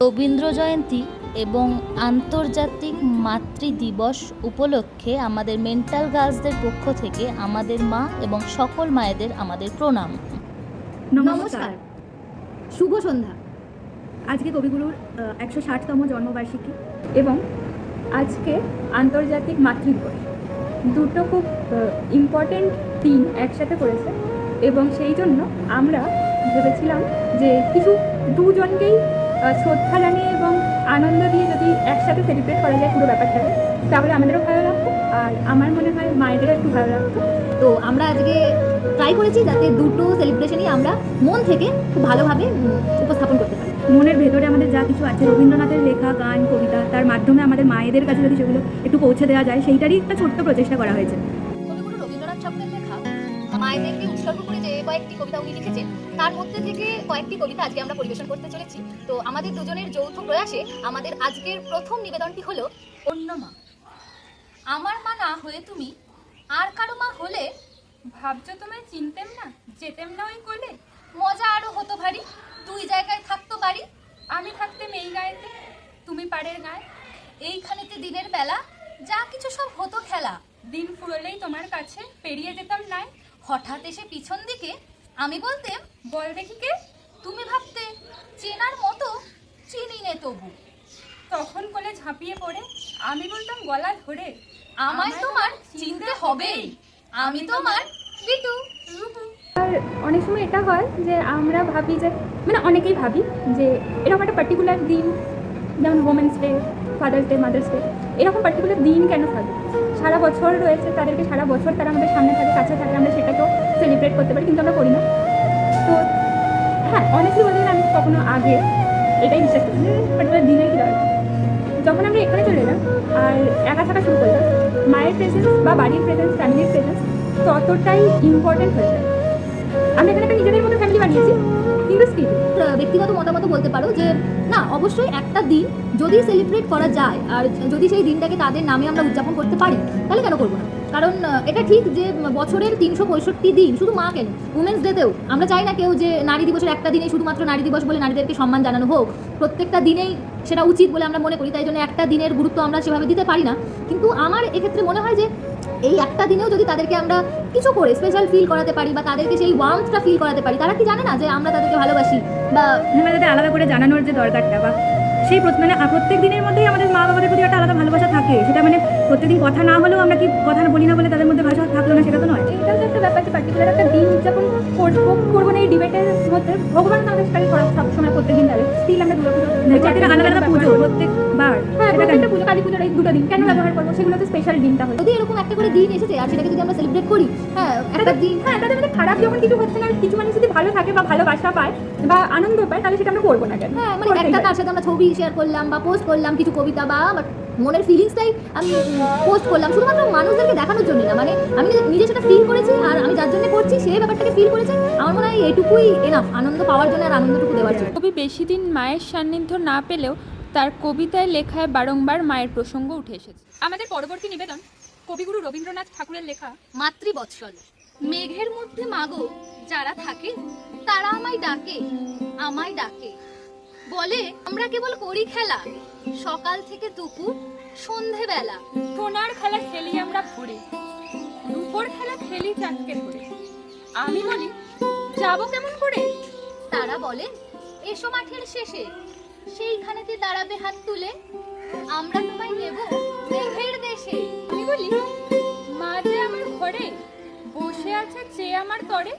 রবীন্দ্র জয়ন্তী এবং আন্তর্জাতিক মাতৃ দিবস উপলক্ষে আমাদের মেন্টাল গার্লসদের পক্ষ থেকে আমাদের মা এবং সকল মায়েদের আমাদের প্রণাম। নমস্কার, শুভ সন্ধ্যা। আজকে কবিগুরুর 160তম জন্মবার্ষিকী এবং আজকে আন্তর্জাতিক মাতৃদিবস। দুটো খুব ইম্পর্টেন্ট দিন একসাথে করেছে এবং সেই জন্য আমরা ভেবেছিলাম যে কিছু দুজনকেই শ্রদ্ধা জানিয়ে এবং আনন্দ দিয়ে যদি একসাথে সেলিব্রেট করা যায় পুরো ব্যাপারটাকে, তাহলে আমাদেরও ভালো লাগতো আর আমার মনে হয় মায়েদেরও একটু ভালো লাগতো। তো আমরা আজকে ট্রাই করেছি যাতে দুটো সেলিব্রেশনই আমরা মন থেকে খুব ভালোভাবে উপস্থাপন করতে পারি। মনের ভেতরে আমাদের যা কিছু আছে, রবীন্দ্রনাথের লেখা গান কবিতা, তার মাধ্যমে আমাদের মায়েদের কাছে যদি সেগুলো একটু পৌঁছে দেওয়া যায়, সেইটারই একটা ছোট্ট প্রচেষ্টা করা হয়েছে। কবিগুরু রবীন্দ্রনাথ ঠাকুরের লেখা মায়েদেরকে উৎসর্গ করে যে কয়েকটি কবিতা উনি লিখেছেন, তার মধ্যে থেকে কয়েকটি কবিতা আজকে আমরা পরিবেশন করতে চলেছি। তো আমাদের দুজনের যৌথ প্রয়াসে আমাদের আজকের প্রথম নিবেদনটি হলো অন্য মা। আমার মা না হয়ে তুমি আর কারো মা হলে, ভাবছো তোমায় চিনতেম না, যেতেম না ওই কোলে। মজা আরো হতো ভারী, দুই জায়গায় থাকতো বাড়ি। আমি থাকতেম এই গায়েতে, তুমি পাড়ের গায়ে। এইখানেতে দিনের বেলা যা কিছু সব হতো খেলা। দিন ফুরলেই তোমার কাছে পেরিয়ে যেতাম নাই। হঠাৎ এসে পিছন দিকে আমি বলতেম, বল দেখি কে। তুমি ভাবতে চেনার মতো, চিনি নে তবু। তখন কোলে ঝাঁপিয়ে পড়ে আমি বলতাম গলা ধরে, আমায় তোমার চিনতে হবেই, আমি তোমার বিটু। আর অনেক সময় এটা হয় যে আমরা ভাবি যে, মানে অনেকেই ভাবি যে এরকম একটা পার্টিকুলার দিন, যেমন women's day, father's day, mother's day, এরকম পার্টিকুলার দিন কেন থাকে? সারা বছর রয়েছে, তাদেরকে সারা বছর তারা আমাদের সামনে থাকে, কাছে থাকে, আমরা সেটাকেও সেলিব্রেট করতে পারি, কিন্তু আমরা করি না। তো হ্যাঁ, অনেস্টলি বলতে গেলে আমি কখনো আগে এটাই বিশ্বাস করি যে পার্টিকুলার দিনের কী দরকার। যখন আমরা এখানে চলে এলাম আর একা থাকা শুরু করলাম, মায়ের প্রেজেন্স বা বাড়ির প্রেজেন্স, ফ্যামিলির প্রেজেন্স ততটাই ইম্পর্টেন্ট হয়ে যায়। আমরা এখানে একটা নিজেদের মতো ফ্যামিলি বানিয়েছি, কিন্তু স্টিল ব্যক্তিগত মতামত বলতে পারো যে না, অবশ্যই একটা দিন যদি সেলিব্রেট করা যায় আর যদি সেই দিনটাকে তাদের নামে আমরা উদযাপন করতে পারি, তাহলে কেন করবো না? কারণ এটা ঠিক যে বছরের 365 দিন, শুধু মা কেন, উমেন্স ডেতেও আমরা চাই না কেউ যে নারী দিবসের একটা দিনে শুধুমাত্র নারী দিবস বলে নারীদেরকে সম্মান জানানো হোক। প্রত্যেকটা দিনেই সেটা উচিত বলে আমরা মনে করি, তাই জন্য একটা দিনের গুরুত্ব আমরা সেভাবে দিতে পারি না। কিন্তু আমার এক্ষেত্রে মনে হয় যে এই একটা দিনেও যদি তাদেরকে আমরা কিছু করে স্পেশাল ফিল করাতে পারি বা তাদেরকে সেই ওয়ার্মথটা ফিল করাতে পারি, তারা কি জানে না যে আমরা তাদেরকে ভালোবাসি বা আমরা তাদের আলাদা করে জানানোর যে দরকারটা, বা সেই মানে প্রত্যেক দিনের মধ্যেই আমাদের মা বাবাদের প্রতি একটা আলাদা ভালোবাসা থাকে। সেটা মানে প্রত্যেকদিন কথা না হলেও আমরা কি কথা বলি না বলে তাদের মধ্যে ভাষা থাকলো না, সেটা তো নয়। এটাও তো একটা ব্যাপার যে পার্টিকুলার একটা দিন উদযাপন করবো না এই ডিবেটের মধ্যে। ভগবান আমাদের সেটাকে সবসময় প্রত্যেকদিন দেবে, স্টিল আমরা দুর্গাপুজো আলাদা আলাদা পুজো প্রত্যেকবার, হ্যাঁ প্রত্যেকটা পুজো, কালী পুজোর এই দুটো দিন কেন ব্যবহার করবো? সেগুলো তো স্পেশাল দিনটা হয়। যদি এরকম একটা করে দিন এসেছে আর সেটাকে যদি আমরা সেলিব্রেট করি, হ্যাঁ একটা দিন, হ্যাঁ তাদের মধ্যে খারাপ যখন কিছু হচ্ছে না, কিছু মানুষ যদি ভালো থাকে বা ভালোবাসা পায় বা আনন্দ পায়, তাহলে সেটা আমরা করবো না কেন? হ্যাঁ মানে একটা তার সাথে আমরা ছবি শেয়ার করলাম বা পোস্ট করলাম কিছু কবিতা বা মনের ফিলিংসটাই আমি পোস্ট করলাম, শুধুমাত্র মানুষদেরকে দেখানোর জন্য না। মানে আমি নিজে সেটা ফিল করেছি আর আমি যার জন্য করছি সেই ব্যাপারটাকে ফিল করেছি। আমার মনে হয় এটুকুই এনাফ, আনন্দ পাওয়ার জন্য আর আনন্দটুকু দেওয়ার জন্য। কবি বেশি দিন মায়ের সান্নিধ্য না পেলেও তার কবিতায় লেখায় বারংবার মায়ের প্রসঙ্গ উঠে এসেছে। আমাদের পরবর্তী নিবেদন কবিগুরু রবীন্দ্রনাথ ঠাকুরের লেখা মাতৃবৎসল। মেঘের মধ্যে মাগো যারা থাকে, তারা আমায় ডাকে, আমায় ডাকে, বলে আমরা কেবল করি খেলা, সকাল থেকে দুপুর সন্ধেবেলা। সোনার খেলা খেলি আমরা ভরে, রূপোর খেলা খেলি চাঁদকে ধরে। আমি বলি যাবো কেমন করে? তারা বলে এসো মাঠের শেষে, সেইখানেতে দাঁড়াবে হাত তুলে, আমরা তোমায় নেব মেঘের দেশে। আমি বলি মা যে আমার ঘরে বসে আছে চেয়ে আমার তরে,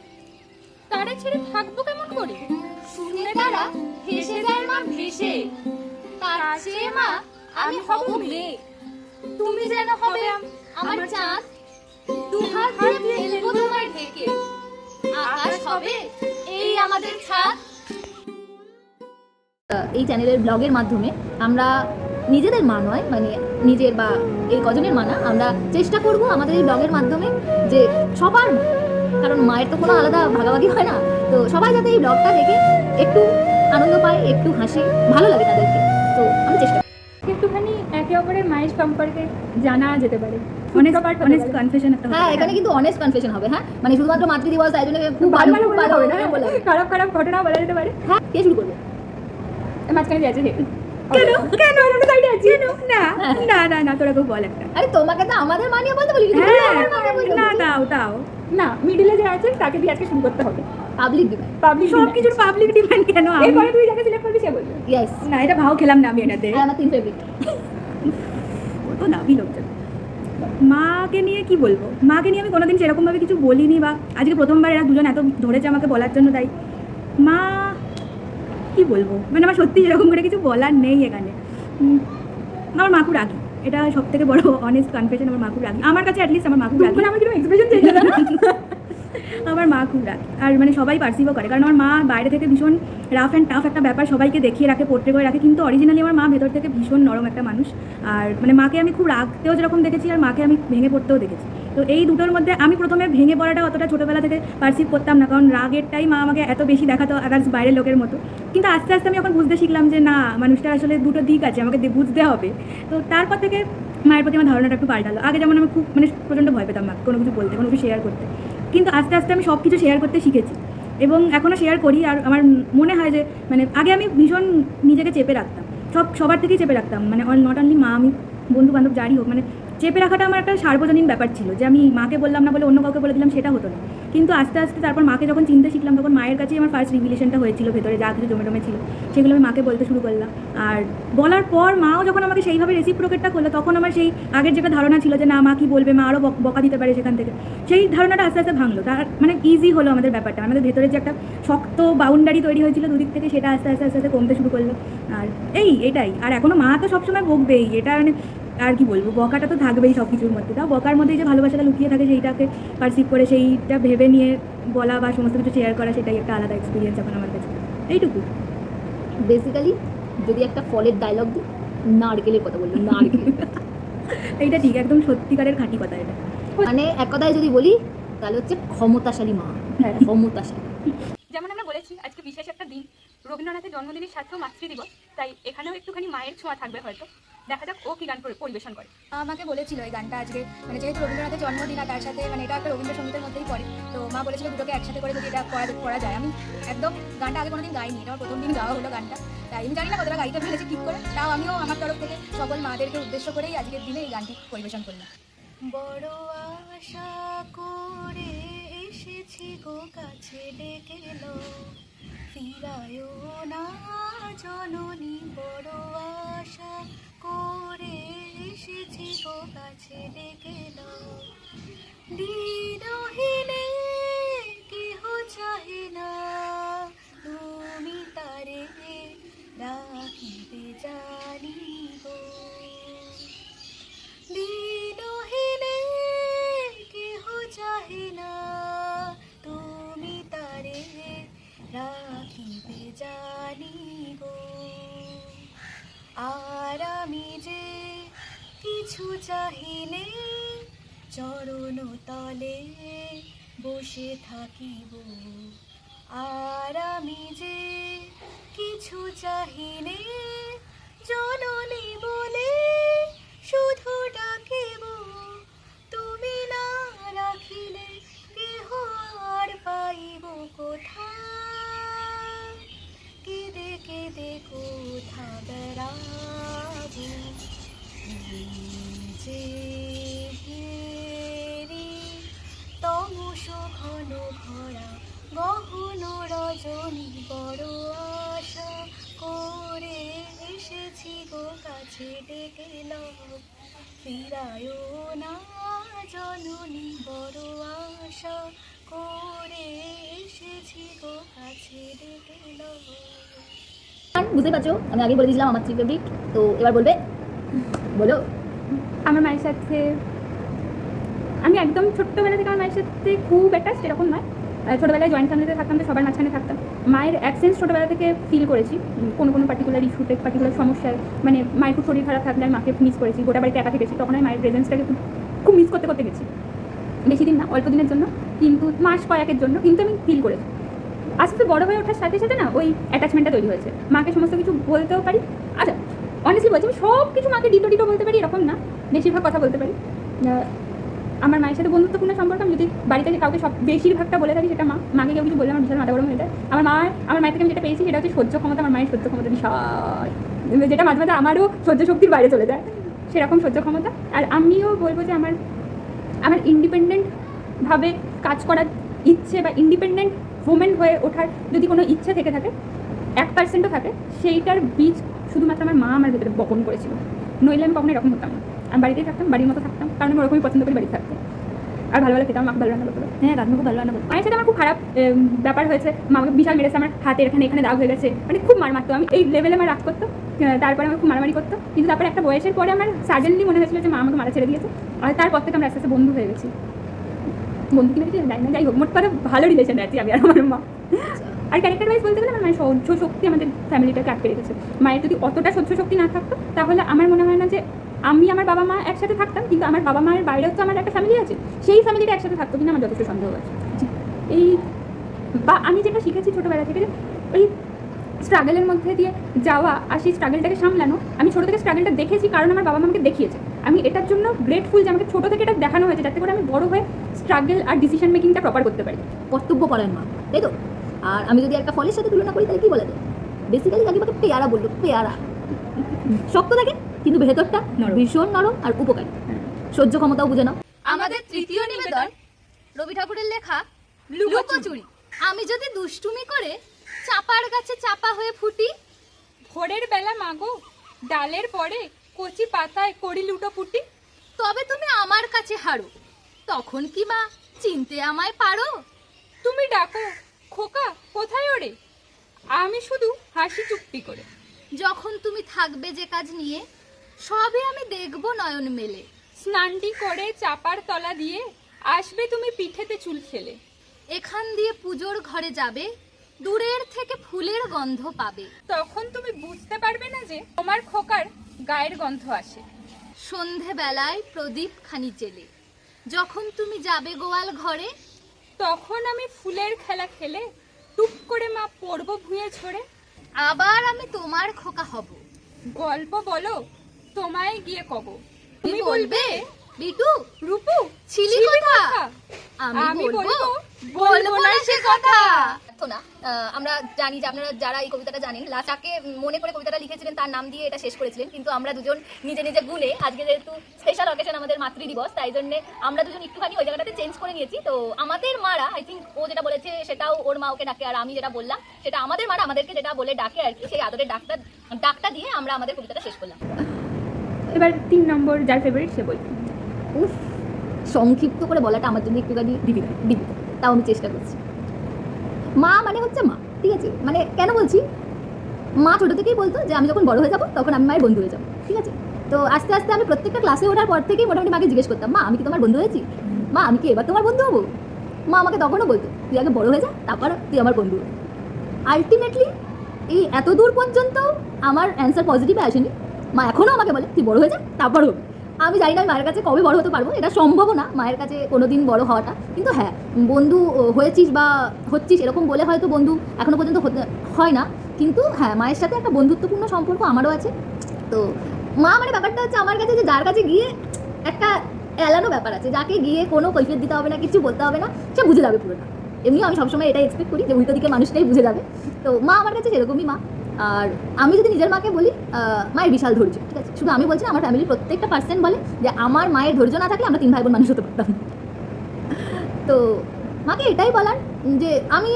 তারে ছেড়ে থাকবো কেমন করে? শুনে তারা হেসে যায় মা ভেসে, তার চেয়ে মা আমি হব মেঘ, তুমি যেন হবে আমার চাঁদ, দুহাত দিয়ে ফেলবো তোমায় ঢেকে, আকাশ হবে এই আমাদের ছাদ। এই চ্যানেলের ব্লগের মাধ্যমে আমরা নিজেদের মা নয়, মানে নিজের বা এই কজনের মা না, আমরা চেষ্টা করব আমাদের এই ব্লগের মাধ্যমে যে সবার, কারণ মায়ের তো কোনো আলাদা ভাগাভাগি হয় না, তো সবাই যাতে এই ব্লগটা দেখে একটু আনন্দ পায়, একটু হাসে, ভালো লাগে তাদেরকে। তো আমি চেষ্টা একটুখানি একে অপরের মায়ের সম্পর্কে জানা যেতে পারে। অনেস্ট কনফেশন একটা হবে। হ্যাঁ, এখানে কিন্তু অনেস্ট কনফেশন হবে। হ্যাঁ মানে শুধুমাত্র মাতৃদিবস তাই জন্য খুব ভালো ভালো হবে না, খারাপ খারাপ ঘটনা বলা যেতে পারে। হ্যাঁ, কে শুরু করবে? মাঝখানে যে আছে সে কেন কেন সাইডে আছি না না না না তোরা কেউ বল একটা আরে তোমাকে তো আমাদের মানিয়ে বলতে বলি না দাও দাও না মিডিলে যে আছে তাকে দিয়ে আজকে শুরু করতে হবে পাবলিক ডিমান্ড পাবলিক সব কিছুর পাবলিক ডিমান্ড কেন আমি এরপরে তুই যাকে সিলেক্ট করবি সে বলবে ইয়েস না এটা ভাও খেলাম না আমি এটাতে আমার 3 ফেভারিট কত দাবি লোকজন মাকে নিয়ে কি বলবো মাকে নিয়ে আমি কোনোদিন সেরকমভাবে কিছু বলিনি বা আজকে প্রথমবার এরা দুজন এত ধরেছে আমাকে বলার জন্য তাই মা কি বলবো মানে আমার সত্যি এরকম করে কিছু বলার নেই এখানে আমার মা খুব রাগি এটা সব থেকে বড় অনেস্ট কনফেশন আমার মা খুব রাগি আমার কাছে অ্যাটলিস্ট আমার মা খুব রাগি আমার কিরকম এক্সপ্রেশন চেঞ্জ হলো না আমার মা খুব রাগি আর মানে সবাই পার্সিভও করে কারণ আমার মা বাইরে থেকে ভীষণ রাফ অ্যান্ড টাফ একটা ব্যাপার সবাইকে দেখিয়ে রাখে পোট্রে করে রাখে কিন্তু অরিজিনালি আমার মা ভেতর থেকে ভীষণ নরম একটা মানুষ আর মানে মাকে আমি খুব রাগতেও যেরকম দেখেছি আর মাকে আমি ভেঙে পড়তেও দেখেছি তো এই দুটোর মধ্যে আমি প্রথমে ভেঙে পড়াটা অতটা ছোটোবেলা থেকে পার্সিভ করতাম না কারণ রাগেরটাই মা আমাকে এত বেশি দেখাতো আদার্স বাইরের লোকের মতো কিন্তু আস্তে আস্তে আমি এখন বুঝতে শিখলাম যে না মানুষটা আসলে দুটো দিক আছে আমাকে বুঝতে হবে তো তারপর থেকে মায়ের প্রতি আমার ধারণাটা একটু পাল্টালো আগে যেমন আমি খুব মানে প্রচণ্ড ভয় পেতাম মাকে কোনো কিছু বলতে কোনো কিছু শেয়ার করতে কিন্তু আস্তে আস্তে আমি সব কিছু শেয়ার করতে শিখেছি এবং এখনও শেয়ার করি আর আমার মনে হয় যে মানে আগে আমি ভীষণ নিজেকে চেপে রাখতাম সবার থেকেই চেপে রাখতাম মানে নট অনলি মা আমি বন্ধু বান্ধব যারই হোক মানে চেপে রাখাটা আমার একটা সার্বজনীন ব্যাপার ছিল যে আমি মাকে বললাম না বলে অন্য কাউকে বলে দিলাম সেটা হতো না কিন্তু আস্তে আস্তে তারপর মাকে যখন চিনতে শিখলাম তখন মায়ের কাছেই আমার ফার্স্ট রিভিলেশনটা হয়েছিল ভেতরে যা কিছু জমে ছিল সেগুলো আমি মাকে বলতে শুরু করলাম আর বলার পর মাও যখন আমাকে সেইভাবে রেসিপ্রোকেটটা করলো তখন আমার সেই আগের যেটা ধারণা ছিল যে না মা কি বলবে মা আরও বকা দিতে পারে সেখান থেকে সেই ধারণাটা আস্তে আস্তে ভাঙলো তার মানে ইজি হলো আমাদের ব্যাপারটা আমাদের ভেতরে যে একটা শক্ত বাউন্ডারি তৈরি হয়েছিল দুদিক থেকে সেটা আস্তে আস্তে আস্তে আস্তে কমতে শুরু করলো আর এটাই আর এখনও মা তো সবসময় বকবেই এটা মানে আর কি বলবো বকাটা তো থাকবেই সব কিছুর মধ্যে তাও বকার মধ্যেই যে ভালোবাসাটা লুকিয়ে থাকে সেইটাকে পারসিভ করে সেইটা ভেবে নিয়ে বলা বা সমস্ত কিছু শেয়ার করা সেটাই একটা আলাদা এক্সপিরিয়েন্স এখন আমার কাছে এইটুকু বেসিক্যালি যদি একটা ফলের ডায়লগ দিই নারকেলের কথা বলবো নারকেল এইটা ঠিক একদম সত্যিকারের খাঁটি কথা এটা মানে এক কথায় যদি বলি তাহলে হচ্ছে ক্ষমতাশালী মা হ্যাঁ। ক্ষমতাশালী যেমন আমরা বলেছি আজকে বিশেষ একটা দিন রবীন্দ্রনাথের জন্মদিনের সাথেও মাতৃদিবস তাই এখানেও একটুখানি মায়ের ছোঁয়া থাকবে হয়তো দেখা যাক ও কি গান পরিবেশন করে আমাকে বলেছিল এই গানটা আজকে মানে যেহেতু রবীন্দ্রনাথের জন্মদিন আর তার সাথে মানে এটা একটা রবীন্দ্রসঙ্গীতের মধ্যেই পড়ে তো মা বলেছিল দুটোকে একসাথে করে যদি এটা করা যায় আমি একদম গানটা আগে কোনোদিন গাইনি এটা আমার প্রথম দিন গাওয়া হলো গানটা তাই আমি জানি না কতটা গাইতে ফেলেছি ঠিক করে তাও আমিও আমার তরফ থেকে সকল মাদেরকে উদ্দেশ্য করেই আজকের দিনে এই গানটি পরিবেশন করলাম। বড় আশা করে এসেছি গো কাছে ডেকে লো ফিরায়ও না জননী বড় আশা করে এসেছি গো কাছে ডেকে লো দিনহীনে কেহ চাহে না তুমি তারে রাখিতে জানি গো দিনহীনে কেহ চাহে না তুমি তারে রাখিতে জানি গো আর আমি যে কিছু চাহিলে চরণ তলে বসে থাকিব আর আমি যে কিছু চাহিলে জননী বলে শুধু ডাকিব তুমি না রাখিলে কেহ আর পাইব কোথায় কেঁদে কেঁদে কোথা বেড়াব যে হেরি তমস ঘন ঘরা গহন রজনী বড় আশা করে এসেছি গো কাছে ডেকে লও ফিরায়ও না জননী বড় আশা করে এসেছি গো কাছে ডেকে লও। বুঝতে পারছো আমি আগে বলে দিয়েছিলাম আমার 3 ফেভারিট তো এবার বলবে বলো। আমার মায়ের সাথে আমি একদম ছোট্টবেলা থেকে আমার মায়ের সাথে খুব অ্যাটাচড এরকম নয় ছোটোবেলায় জয়েন্ট ফ্যামিলিতে থাকতাম তো সবার মাঝখানে থাকতাম মায়ের অ্যাবসেন্স ছোটোবেলা থেকে ফিল করেছি কোনো পার্টিকুলার ইস্যুতে পার্টিকুলার সমস্যায় মানে মায়ের খুব শরীর খারাপ থাকলে আমি মাকে মিস করেছি গোটা বাড়িতে একা থেকেছি তখন আমি মায়ের প্রেজেন্সটাকে খুব মিস করতে গেছি বেশি দিন না অল্প দিনের জন্য কিন্তু মাস কয়েকের জন্য কিন্তু আমি ফিল করেছি আস্তে আস্তে বড় হয়ে ওঠার সাথে সাথে না ওই অ্যাটাচমেন্টটা তৈরি হয়েছে মাকে সমস্ত কিছু বলতেও পারি আচ্ছা অনেস্টলি বলছি আমি সব কিছু মাকে ডিটো বলতে পারি এরকম না বেশিরভাগ কথা বলতে পারি আমার মায়ের সাথে বন্ধুত্বপূর্ণ সম্পর্ক, আমি যদি বাড়িতে কাউকে সব বেশিরভাগটা বলে থাকি সেটা মা। মাকে কেউ কিছু বললে আমার বিশাল মাথা গরম হয়ে যায়। আমার মায়ের থেকে আমি যেটা পেয়েছি সেটা হচ্ছে সহ্য ক্ষমতা। আমার মায়ের সহ্য ক্ষমতা বিশাল, যেটা মাঝে মাঝে আমারও সহ্য শক্তির বাইরে চলে যায়, সেরকম সহ্য ক্ষমতা। আর আমিও বলবো যে আমার ইন্ডিপেন্ডেন্টভাবে কাজ করার ইচ্ছে বা ইন্ডিপেন্ডেন্ট ওমেন হয়ে ওঠার যদি কোনো ইচ্ছে থেকে থাকে, 1%ও থাকে, সেইটার বীজ শুধুমাত্র আমার মা আমার ভেতরে বপন করেছিল। নইলে আমি কখনো এরকম হতাম না। আমি বাড়িতেই থাকতাম, বাড়ির মতো থাকতাম, কারণ আমি ওরকমই পছন্দ করি বাড়িতে থাকতে। আর ভালো ভালো খেতাম, মাকে ভালো রান্না করতে। হ্যাঁ, কাকিমা খুব ভালো রান্না করতো। মায়ের সাথে আমার খুব খারাপ ব্যাপার হয়েছে। মা আমাকে বিশাল মেরেছে, আমার হাতের এখানে দাগ হয়ে গেছে, মানে খুব মার মারতো। আমি এই লেভেলে আমার রাগ করতো, তারপরে আমার খুব মারামারি করতো। কিন্তু তারপরে একটা বয়সের পরে আমার সাডেনলি মনে হয়েছিল যে মা আমাকে মারা ছেড়ে দিয়েছে। আর তারপর থেকে আমরা আস্তে আস্তে বন্ধু হয়ে গেছি। বন্ধু কিনে দিতে যাই না, যাই হোক, মোট কথা ভালো রিলেশন আছে আমি আর আমার মা। আর ক্যারেক্টার ওয়াইজ বলতে গেলে আমার মায়ের সহ্য শক্তি আমাদের ফ্যামিলিটাকে আটকে রেখেছে। মায়ের যদি অতটা সহ্য শক্তি না থাকতো তাহলে আমার মনে হয় না যে আমি আমার বাবা মা একসাথে থাকতাম। কিন্তু আমার বাবা মায়ের বাইরেও তো আমার একটা ফ্যামিলি আছে, সেই ফ্যামিলিটা একসাথে থাকতো কিনা আমার যথেষ্ট সন্দেহ আছে। এই বা আমি যেটা শিখেছি ছোটোবেলা থেকে, যে ওই স্ট্রাগলের মধ্যে দিয়ে যাওয়া আর সেই স্ট্রাগলটাকে সামলানো। আমি ছোটো থেকে স্ট্রাগলটা দেখেছি কারণ আমার বাবা মা আমাকে দেখিয়েছে। আমি এটার জন্য গ্রেটফুল যে আমাকে ছোটো থেকে এটা দেখানো হয়েছে, যাতে করে আমি বড় হয়ে স্ট্রাগল আর ডিসিশন মেকিংটা প্রপার করতে পারি। কর্তব্য পরায়ণ মা, তাই তো? আর আমি যদি একটা ফলের সাথে তুলনা করি তাহলে কি বলা যায়? বেসিক্যালি কাকিমাকে পেয়ারা বললো, পেয়ারা শক্ত থাকে কিন্তু ভেতরটা ভীষণ নরম আর উপকারী। সহ্য ক্ষমতাও বুঝে নাও। আমাদের তৃতীয় নিবেদন রবি ঠাকুরের লেখা লুকোচুরি। আমি যদি দুষ্টুমি করে চাপার গাছে চাপা হয়ে ফুটি, ভোরের বেলা মাগো ডালের পরে কচি পাতায় করি লুটোপুটি, তবে তুমি আমার কাছে হারো। তখন কি মা চিনতে আমায় পারো? তুমি ডাকো খোকা কোথায় ওরে, আমি শুধু হাসি চুপটি করে। যখন তুমি থাকবে যে কাজ নিয়ে, সবে আমি দেখব নয়ন মেলে। স্নানটি করে চাপার তলা দিয়ে আসবে তুমি পিঠেতে চুল ফেলে। এখান দিয়ে পুজোর ঘরে যাবে, দূরের থেকে ফুলের গন্ধ পাবে। তখন তুমি বুঝতে পারবে না যে তোমার খোকার গায়ের গন্ধ আসে। সন্ধেবেলায় প্রদীপ খানি জেলে, যখন তুমি যাবে গোয়াল ঘরে, তখন আমি ফুলের খেলা খেলে টুপ করে মা পড়ব ভুঁয়ে ঝরে। আবার আমি তোমার খোকা হব। গল্প বলো তোমায় গিয়ে কব, তুমি বলবে বিটু রূপু ছিলি কথা, আমি বলবো বলবো না সে কথা। তো না, আমরা জানি যে আপনারা যারা এই কবিতাটা জানেন, লাচাকে মনে করে কবিতাটা লিখেছিলেন, তার নাম দিয়ে এটা শেষ করেছিলেন। কিন্তু আমরা দুজন নিজে নিজে গুনে, আজকে যেহেতু স্পেশাল অকেশন আমাদের মাতৃদিবস, তাই জন্য আমরা দুজন একটুখানি ওই জায়গাটাতে চেঞ্জ করে নিয়েছি। তো আমাদের মারা, আই থিঙ্ক ও যেটা বলেছে সেটাও ওর মা ওকে ডাকে, আর আমি যেটা বললাম সেটা আমাদের মারা আমাদেরকে যেটা বলে ডাকে আর কি, সেই আদরের ডাকটা দিয়ে আমরা আমাদের কবিতাটা শেষ করলাম। এবার 3 নম্বর যার ফেভারিট সে বই। উফ, সংক্ষিপ্ত করে বলাটা আমার জন্য একটুখানি ডিফিকাল্ট, তাও আমি চেষ্টা করছি। মা মানে হচ্ছে মা, ঠিক আছে? মানে কেন বলছি, মা ছোটো থেকেই বলতো যে আমি যখন বড় হয়ে যাবো তখন আমি মায়ের বন্ধু হয়ে যাবো, ঠিক আছে? তো আস্তে আস্তে আমি প্রত্যেকটা ক্লাসে ওঠার পর থেকেই মোটামুটি মাকে জিজ্ঞেস করতাম, মা আমি কি তোমার বন্ধু হয়েছি? মা আমি কি এবার তোমার বন্ধু হবো? মা আমাকে তখনও বলতো তুই আগে বড় হয়ে যা, তারপর তুই আমার বন্ধু হবি। আলটিমেটলি এই এত দূর পর্যন্ত আমার অ্যান্সার পজিটিভে আসেনি। মা এখনও আমাকে বলে তুই বড় হয়ে যা, তারপর হবে। আমি জানি না আমি মায়ের কাছে কবে বড় হতে পারবো, এটা সম্ভব না মায়ের কাছে কোনো দিন বড় হওয়াটা। কিন্তু হ্যাঁ, বন্ধু হয়েছিস বা হচ্ছিস এরকম বলে হয়তো বন্ধু এখনও পর্যন্ত হয় না। কিন্তু হ্যাঁ, মায়ের সাথে একটা বন্ধুত্বপূর্ণ সম্পর্ক আমারও আছে। তো মা মানে ব্যাপারটা হচ্ছে আমার কাছে যে যার কাছে গিয়ে একটা এলানো ব্যাপার আছে, যাকে গিয়ে কোনো কৈফিয়ত দিতে হবে না, কিছু বলতে হবে না, সে বুঝে যাবে পুরোটা। এমনিও আমি সবসময় এটাই এক্সপেক্ট করি যে উল্টো দিকে মানুষটাই বুঝে যাবে। তো মা আমার কাছে সেরকমই মা। আর আমি যদি নিজের মাকে বলি, মায়ের বিশাল ধৈর্য, ঠিক আছে? শুধু আমি বলছি, আমার ফ্যামিলির প্রত্যেকটা পার্সেন্ট বলে যে আমার মায়ের ধৈর্য না থাকলে আমরা 3 ভাই বোন মানুষ হতে পারতাম। তো মাকে এটাই বলার যে আমি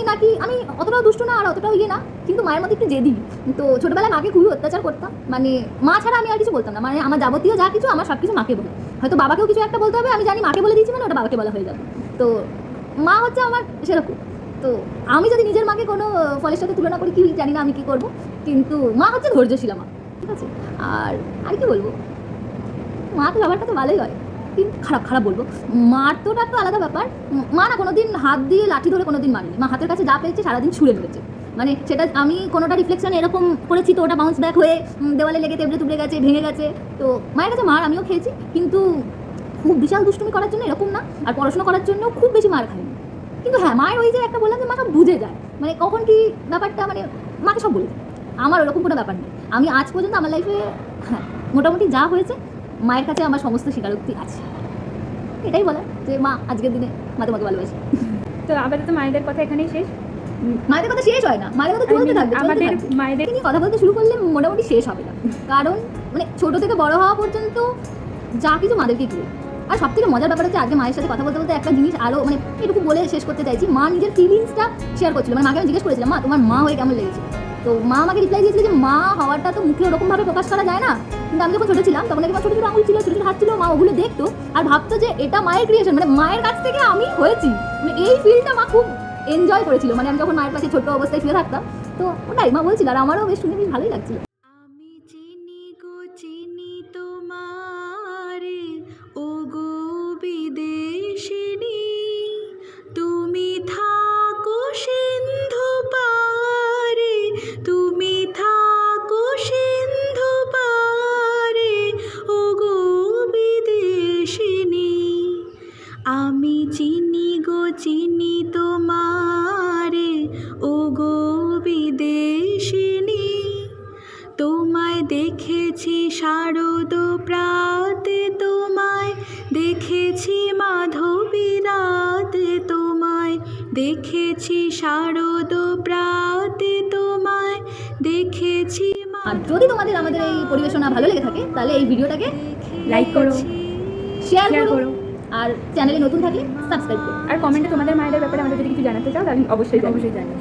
অতটাও দুষ্ট না আর অতটাও ইয়ে না, কিন্তু মায়ের মধ্যে একটু জেদি। তো ছোটোবেলায় মাকে খুবই অত্যাচার করতাম, মানে মা ছাড়া আমি আর কিছু বলতাম না। মানে আমার যাবতীয় যা কিছু আমার সব কিছু মাকে বলি। হয়তো বাবাকেও কিছু একটা বলতে হবে, আমি জানি মাকে বলে দিয়েছি মানে ওটা বাবাকে বলা হয়ে যাবে। তো মা হচ্ছে আমার সেরকম। তো আমি যদি নিজের মাকে কোনো ফলের সাথে তুলনা করি, কি জানি না আমি কি করবো, কিন্তু মা হচ্ছে ধৈর্যশীলা মা, ঠিক আছে? আর কি বলবো, মা তো ব্যাপারটা তো ভালোই হয়, কিন্তু খারাপ বলবো, মার তো ওটা একটা আলাদা ব্যাপার। মা না কোনোদিন হাত দিয়ে লাঠি ধরে কোনোদিন মারেনি। মা হাতের কাছে যা পেয়েছে সারাদিন ছুঁড়ে মেরেছে। মানে সেটা আমি কোনোটা রিফ্লেকশন এরকম করেছি তো ওটা বাউন্স ব্যাক হয়ে দেওয়ালে লেগে তুবড়ে গেছে, ভেঙে গেছে। তো মায়ের কাছে মার আমিও খেয়েছি, কিন্তু খুব বিশাল দুষ্টুমি করার জন্য এরকম না, আর পড়াশোনা করার জন্য খুব বেশি মার খাইনি। কিন্তু হ্যাঁ, মায়ের ওই যে একটা বললাম যে মা সব বুঝে যায়, মানে কখন কি ব্যাপারটা, মানে মাকে সব বলে যায়। আমার ওরকম কোনো ব্যাপার নেই। আমি আজ পর্যন্ত আমার লাইফে হ্যাঁ মোটামুটি যা হয়েছে মায়ের কাছে আমার সমস্ত স্বীকারোক্তি আছে, এটাই বলা। যে মা আজকের দিনে মা তোমাকে ভালোবাসি। তো আপাতত মায়েদের কথা এখানেই শেষ। মায়েদের কথা শেষ হয় না, মায়েদের কথা চলতে থাকবে, আমাদের মায়েদের নিয়ে কথা বলতে শুরু করলে মোটামুটি শেষ হবে না, কারণ মানে ছোট থেকে বড় হওয়া পর্যন্ত যা কিছু মাদেরকেই ঘিরে। আর সব থেকে মজার ব্যাপার হচ্ছে আজকে মায়ের সাথে কথা বলতে বলতে একটা জিনিস আরও মানে এটুকু বলে শেষ করতে চাইছি। মা নিজের ফিলিংসটা শেয়ার করছিল, মানে মাকে আমি জিজ্ঞেস করেছিলাম মা তোমার মা হয়ে কেমন লেগেছে, তো মা আমাকে রিপ্লাই দিয়েছিল যে মা হওয়াটা তো মুখে ওরকমভাবে প্রকাশ করা যায় না, কিন্তু আমি যখন ছোটো ছিলাম তখন একবার ছোটো ছোটো আঙুল ছিল, ছোটো ছোটো হাত ছিল, মা ওগুলো দেখতো আর ভাবতো যে এটা মায়ের ক্রিয়েশন, মানে মায়ের কাছ থেকে আমি হয়েছি। মানে এই ফিলটা মা খুব এনজয় করেছিল, মানে আমি যখন মায়ের পাশে ছোট্ট অবস্থায় শুয়ে থাকতাম, তো ওটাই মা বলছিল আর আমারও বেশ শুনে বেশ ভালোই লাগছিল। আমি চিনি গো চিনি তোমারে ও গো বিদেশিনী, তুমি থাকো সিন্ধু পারে, তুমি থাকো সিন্ধু পারে ও গো বিদেশিনী। আমি চিনি গো চিনি তোমারে ও গো বিদেশিনী, তোমায় দেখেছি শারদ প্রাতে, তোমায় দেখেছি মাধবী রাতে, তোমায় দেখেছি শারদ প্রাতে, তোমায় দেখেছি। আর যদি তোমাদের আমাদের এই পরিবেশনা ভালো লেগে থাকে তাহলে এই ভিডিওটাকে লাইক করো, শেয়ার শেয়ার করো, করো, আর চ্যানেলে নতুন থাকলে সাবস্ক্রাইব করো। আর কমেন্টে তোমাদের মায়েদের ব্যাপারে আমাদের যদি কিছু জানাতে চাও তাহলে অবশ্যই অবশ্যই জানাবে।